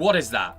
What is that?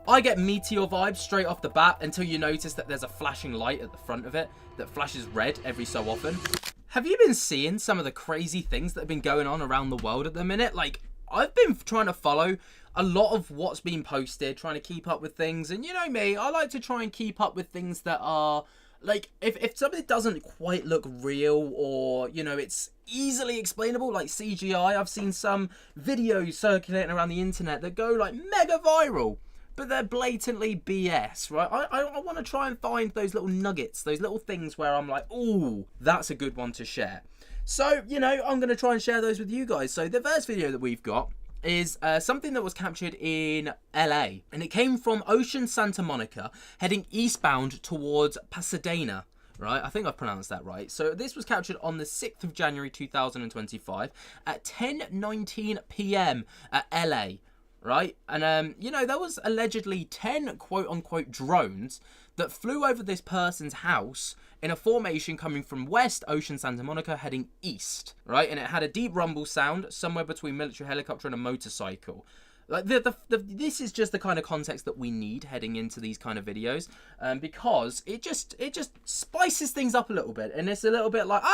I get meteor vibes straight off the bat until you notice that there's a flashing light at the front of it that flashes red every so often. Have you been seeing some of the crazy things that have been going on around the world at the minute? Like, I've been trying to follow a lot of what's been posted, trying to keep up with things. And you know me, I like to try and keep up with things that are, like, if something doesn't quite look real or, you know, it's easily explainable, like CGI. I've seen some videos circulating around the internet that go, like, mega viral. But they're blatantly BS, right? I want to try and find those little nuggets, those little things where I'm like, ooh, that's a good one to share. So, you know, I'm going to try and share those with you guys. So the first video that we've got is something that was captured in LA. And it came from Ocean Santa Monica, heading eastbound towards Pasadena. Right, I think I've pronounced that right. So this was captured on the 6th of January 2025 at 10:19 p.m. at LA. Right, and you know, there was allegedly 10 quote-unquote drones that flew over this person's house in a formation coming from West Ocean Santa Monica heading east, right? And it had a deep rumble sound somewhere between military helicopter and a motorcycle. Like this is just the kind of context that we need heading into these kind of videos, because it just spices things up a little bit, and it's a little bit like,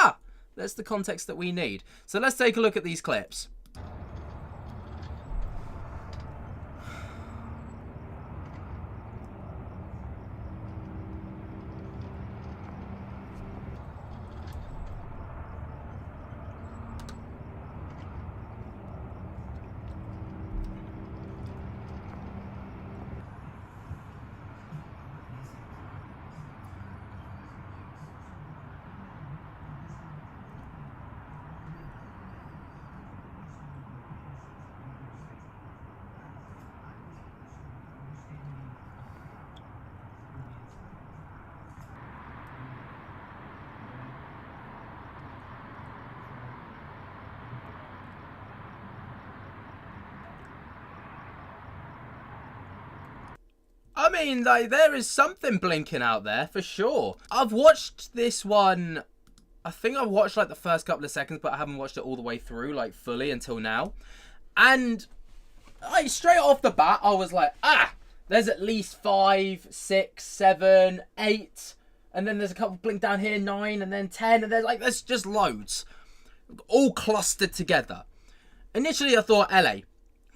that's the context that we need. So let's take a look at these clips. I mean, like, there is something blinking out there for sure. I've watched this one, I think I've watched like the first couple of seconds, but I haven't watched it all the way through, like fully until now. And like straight off the bat, I was like, there's at least 5, 6, 7, 8. And then there's a couple blink down here, 9, and then 10. And then like, there's just loads. All clustered together. Initially, I thought LA.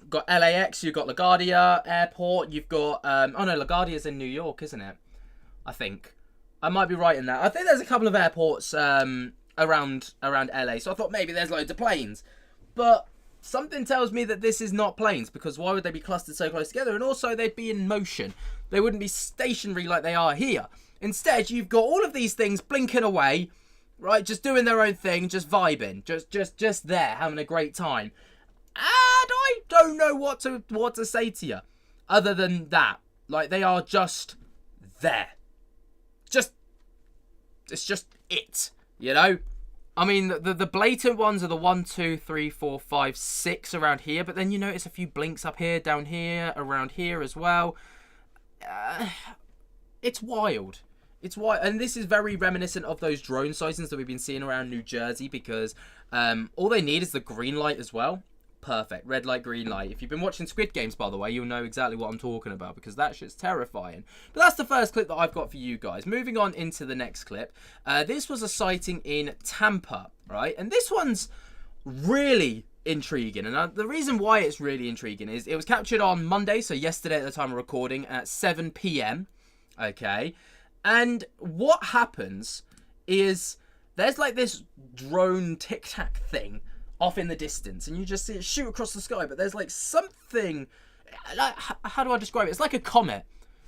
Got LAX, you've got LaGuardia Airport, you've got, oh no, LaGuardia's in New York, isn't it? I think. I might be right in that. I think there's a couple of airports around LA, so I thought maybe there's loads of planes. But something tells me that this is not planes, because why would they be clustered so close together? And also, they'd be in motion. They wouldn't be stationary like they are here. Instead, you've got all of these things blinking away, right? Just doing their own thing, just vibing, just there, having a great time. And I don't know what to say to you other than that. Like, they are just there. It's just it, you know? I mean, the blatant ones are the 1, 2, 3, 4, 5, 6 around here, but then you notice a few blinks up here, down here, around here as well. It's wild. It's wild, and this is very reminiscent of those drone sightings that we've been seeing around New Jersey, because all they need is the green light as well. Perfect. Red light, green light. If you've been watching Squid Games, by the way, you'll know exactly what I'm talking about, because that shit's terrifying. But that's the first clip that I've got for you guys. Moving on into the next clip. This was a sighting in Tampa, right? And this one's really intriguing. And the reason why it's really intriguing is it was captured on Monday, so yesterday at the time of recording, at 7 p.m. Okay? And what happens is there's like this drone tic-tac thing off in the distance, and you just see it shoot across the sky, but there's like something, like, how do I describe it? It's like a comet.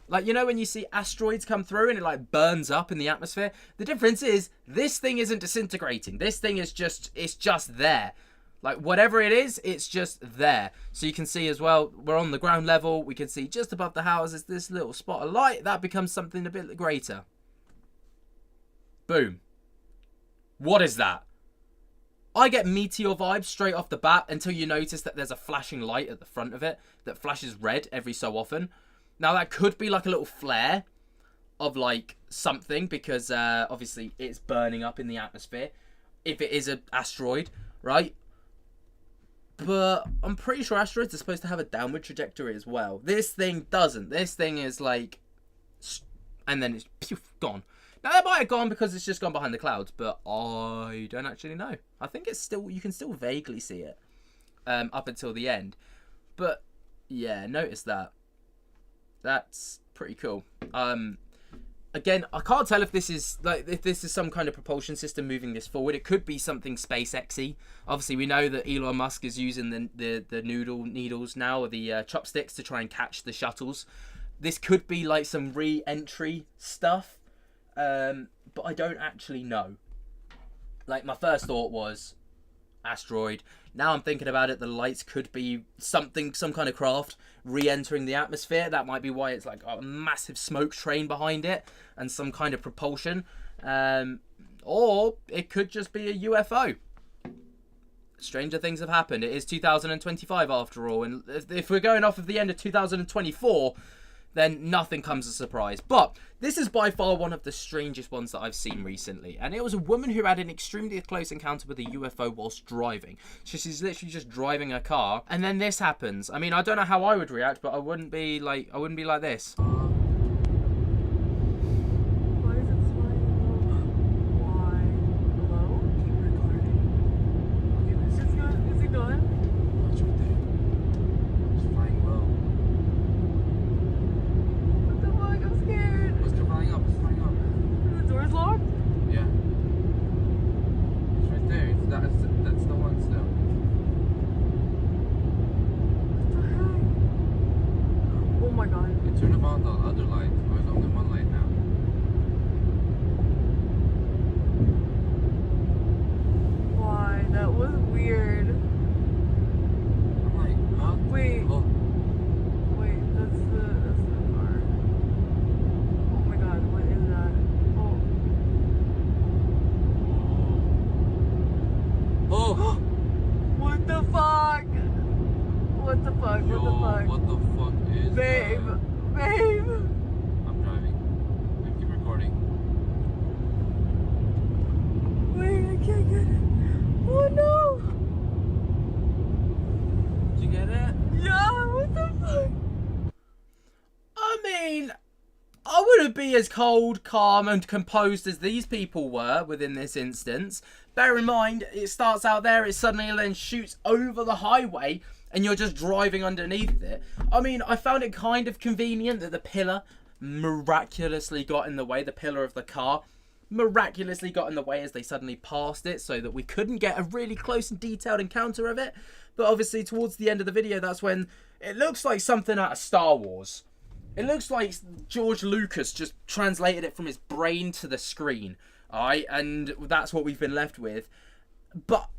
Like, you know when you see asteroids come through and it like burns up in the atmosphere? The difference is this thing isn't disintegrating. This thing is it's just there. Like, whatever it is, it's just there. So you can see as well, we're on the ground level. We can see just above the houses, this little spot of light. That becomes something a bit greater. Boom. What is that? I get meteor vibes straight off the bat until you notice that there's a flashing light at the front of it that flashes red every so often. Now, that could be like a little flare of like something, because obviously it's burning up in the atmosphere. If it is an asteroid, right? But I'm pretty sure asteroids are supposed to have a downward trajectory as well. This thing doesn't. This thing is like, and then it's phew, gone. Now they might have gone because it's just gone behind the clouds, but I don't actually know. I think it's still, you can still vaguely see it up until the end. But yeah, notice that. That's pretty cool. Again, I can't tell if this is some kind of propulsion system moving this forward. It could be something SpaceX-y. Obviously, we know that Elon Musk is using the needles now, or the chopsticks, to try and catch the shuttles. This could be like some re-entry stuff, but I don't actually know. Like, my first thought was asteroid. Now I'm thinking about it, the lights could be something, some kind of craft re-entering the atmosphere. That might be why it's like a massive smoke train behind it and some kind of propulsion. Or it could just be a UFO. Stranger things have happened. It is 2025 after all, and if we're going off of the end of 2024, then nothing comes as a surprise. But this is by far one of the strangest ones that I've seen recently. And it was a woman who had an extremely close encounter with a UFO whilst driving. So she's literally just driving a car, and then this happens. I mean, I don't know how I would react, but I wouldn't be like this. Be as cold, calm and composed as these people were within this instance. Bear in mind, it starts out there, it suddenly then shoots over the highway and you're just driving underneath it. I mean, I found it kind of convenient that the pillar miraculously got in the way, the pillar of the car miraculously got in the way as they suddenly passed it, so that we couldn't get a really close and detailed encounter of it. But obviously towards the end of the video, that's when it looks like something out of Star Wars. It looks like George Lucas just translated it from his brain to the screen. Alright, and that's what we've been left with. But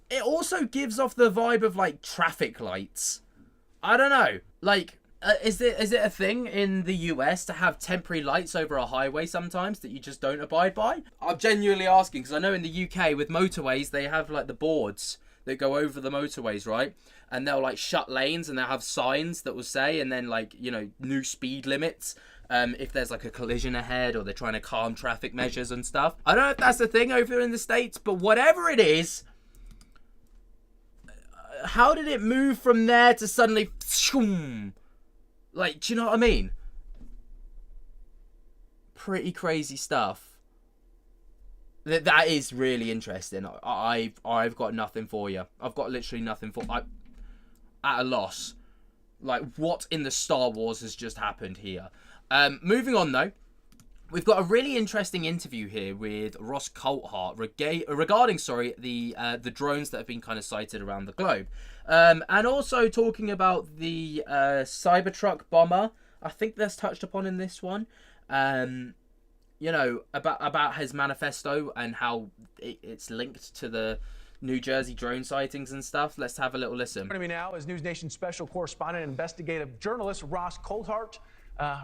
it also gives off the vibe of like traffic lights. I don't know. Like, is it a thing in the US to have temporary lights over a highway sometimes that you just don't abide by? I'm genuinely asking, because I know in the UK with motorways, they have like the boards that go over the motorways, right? And they'll like shut lanes and they'll have signs that will say, and then like, you know, new speed limits if there's like a collision ahead, or they're trying to calm traffic measures and stuff. I don't know if that's the thing over in the States, but whatever it is, how did it move from there to suddenly like, do you know what I mean? Pretty crazy stuff. That is really interesting. I've got nothing for you. I've got literally nothing for. At a loss. Like, what in the Star Wars has just happened here? Moving on though, we've got a really interesting interview here with Ross Coulthart regarding the drones that have been kind of sighted around the globe, and also talking about the Cybertruck bomber. I think that's touched upon in this one. You know, about his manifesto and how it's linked to the New Jersey drone sightings and stuff. Let's have a little listen. Joining me now is News Nation special correspondent and investigative journalist Ross Coulthart.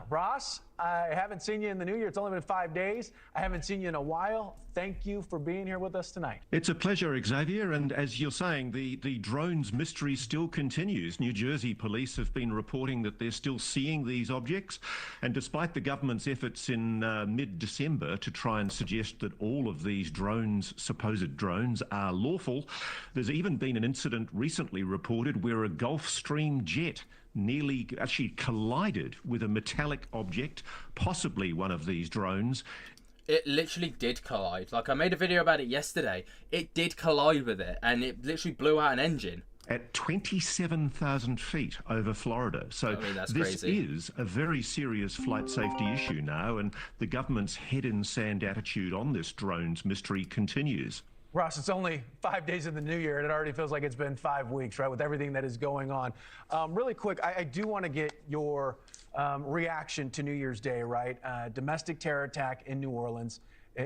Ross, I haven't seen you in the new year. It's only been 5 days. I haven't seen you in a while. Thank you for being here with us tonight. It's a pleasure, Xavier. And as you're saying, the drones mystery still continues. New Jersey police have been reporting that they're still seeing these objects. And despite the government's efforts in mid-December to try and suggest that all of these drones, supposed drones, are lawful, there's even been an incident recently reported where a Gulfstream jet nearly actually collided with a metallic object, possibly one of these drones. It literally did collide. Like, I made a video about it yesterday. It did collide with it, and it literally blew out an engine. At 27,000 feet over Florida. So I mean, that's this crazy. is a very serious flight safety issue now, and the government's head in sand attitude on this drones mystery continues. Ross, it's only 5 days of the new year, and it already feels like it's been 5 weeks, right, with everything that is going on. Really quick, I do want to get your reaction to New Year's Day, right? Domestic terror attack in New Orleans.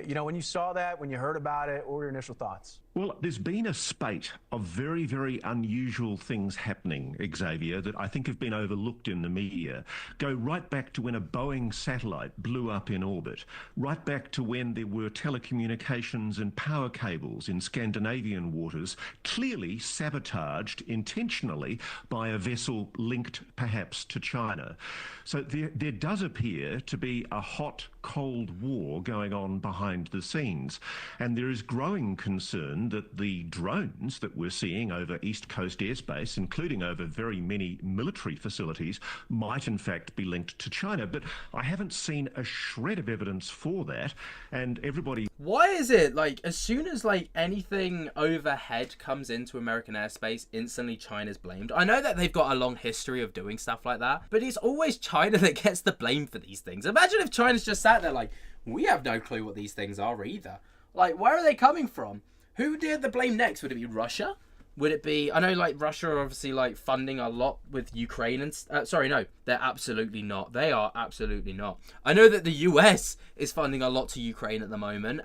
You know, when you saw that, when you heard about it, what were your initial thoughts? Well, there's been a spate of very, very unusual things happening, Xavier, that I think have been overlooked in the media. Go right back to when a Boeing satellite blew up in orbit, right back to when there were telecommunications and power cables in Scandinavian waters, clearly sabotaged intentionally by a vessel linked perhaps to China. So there does appear to be a hot, cold war going on behind the scenes. And there is growing concern that the drones that we're seeing over East Coast airspace, including over very many military facilities, might in fact be linked to China. But I haven't seen a shred of evidence for that. And everybody... Why is it, like, as soon as, like, anything overhead comes into American airspace, instantly China's blamed? I know that they've got a long history of doing stuff like that, but it's always China that gets the blame for these things. Imagine if China's just sat there like, we have no clue what these things are either. Like, where are they coming from? Who did the blame next? Would it be Russia? Would it be... I know, like, Russia are obviously, like, funding a lot with Ukraine and... sorry, no. They're absolutely not. They are absolutely not. I know that the US is funding a lot to Ukraine at the moment.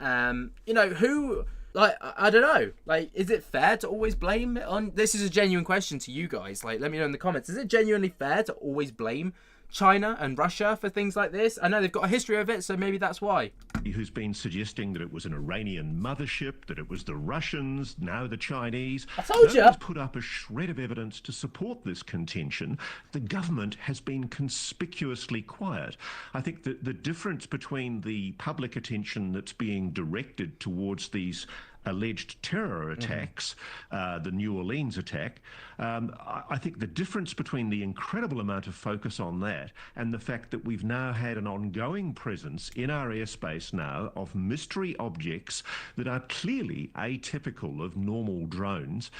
You know, who... Like, I don't know. Like, is it fair to always blame it on... This is a genuine question to you guys. Like, let me know in the comments. Is it genuinely fair to always blame China and Russia for things like this? I know they've got a history of it, so maybe that's why. Who's been suggesting that it was an Iranian mothership, that it was the Russians, now the Chinese. I told you. Nobody's put up a shred of evidence to support this contention. The government has been conspicuously quiet. I think that the difference between the public attention that's being directed towards these alleged terror attacks, the New Orleans attack, I think the difference between the incredible amount of focus on that and the fact that we've now had an ongoing presence in our airspace now of mystery objects that are clearly atypical of normal drones,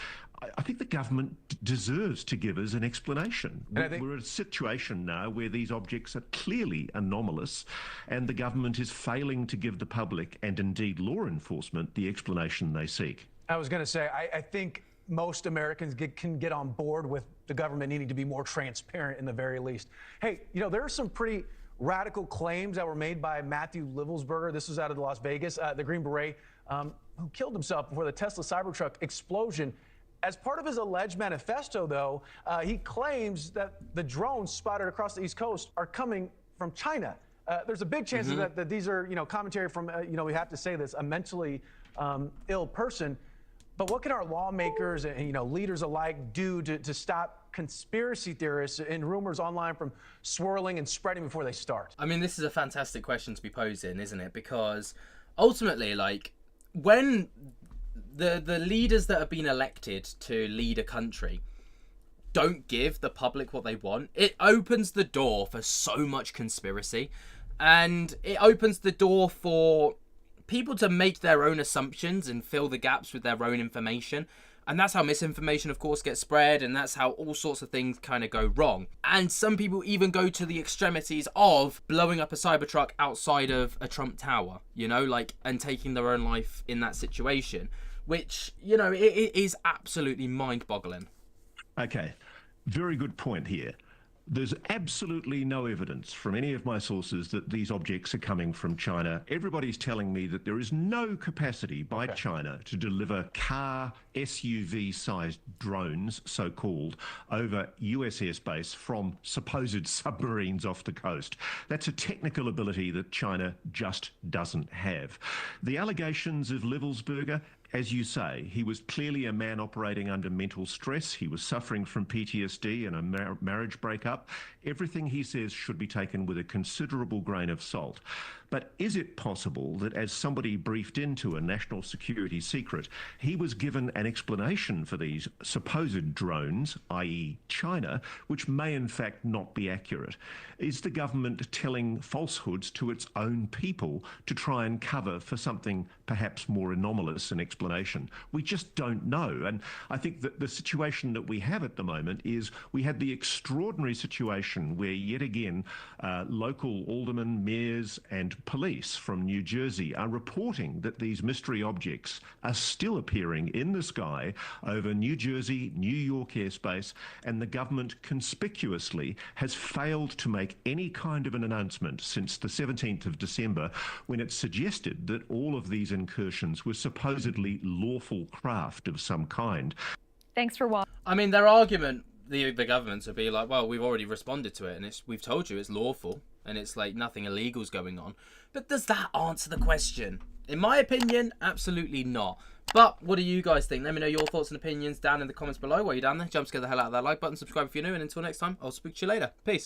I think the government deserves to give us an explanation. We're in a situation now where these objects are clearly anomalous, and the government is failing to give the public and indeed law enforcement the explanation they seek. I was going to say, I think most Americans can get on board with the government needing to be more transparent in the very least. Hey, you know, there are some pretty radical claims that were made by Matthew Livelsberger. This was out of Las Vegas, the Green Beret, who killed himself before the Tesla Cybertruck explosion. As part of his alleged manifesto, though, he claims that the drones spotted across the East Coast are coming from China. There's a big chance that these are, you know, commentary from, you know, we have to say this, a mentally ill person. But what can our lawmakers and, you know, leaders alike do to stop conspiracy theorists and rumors online from swirling and spreading before they start? I mean, this is a fantastic question to be posing, isn't it? Because ultimately, like, when the leaders that have been elected to lead a country don't give the public what they want, it opens the door for so much conspiracy, and it opens the door for people to make their own assumptions and fill the gaps with their own information. And that's how misinformation, of course, gets spread, and that's how all sorts of things kind of go wrong. And some people even go to the extremities of blowing up a Cybertruck outside of a Trump Tower, you know, like, and taking their own life in that situation, which, you know, it is absolutely mind-boggling. Okay, very good point here. There's absolutely no evidence from any of my sources that these objects are coming from China. Everybody's telling me that there is no capacity by China to deliver car SUV-sized drones, so-called, over US airspace from supposed submarines off the coast. That's a technical ability that China just doesn't have. The allegations of Livelsberger, as you say, he was clearly a man operating under mental stress. He was suffering from PTSD and a marriage breakup. Everything he says should be taken with a considerable grain of salt. But is it possible that as somebody briefed into a national security secret, he was given an explanation for these supposed drones, i.e. China, which may in fact not be accurate? Is the government telling falsehoods to its own people to try and cover for something perhaps more anomalous in explanation? We just don't know. And I think that the situation that we have at the moment is we had the extraordinary situation where yet again local aldermen, mayors and police from New Jersey are reporting that these mystery objects are still appearing in the sky over New Jersey, New York airspace, and the government conspicuously has failed to make any kind of an announcement since the 17th of December, when it suggested that all of these incursions were supposedly lawful craft of some kind. Thanks for watching. I mean, their argument, the governments would be like, well, we've already responded to it, and we've told you it's lawful, and it's like nothing illegal's going on. But does that answer the question? In my opinion, absolutely not. But what do you guys think? Let me know your thoughts and opinions down in the comments below. While you're down there, jump scare the hell out of that like button, subscribe if you're new, and until next time, I'll speak to you later. Peace.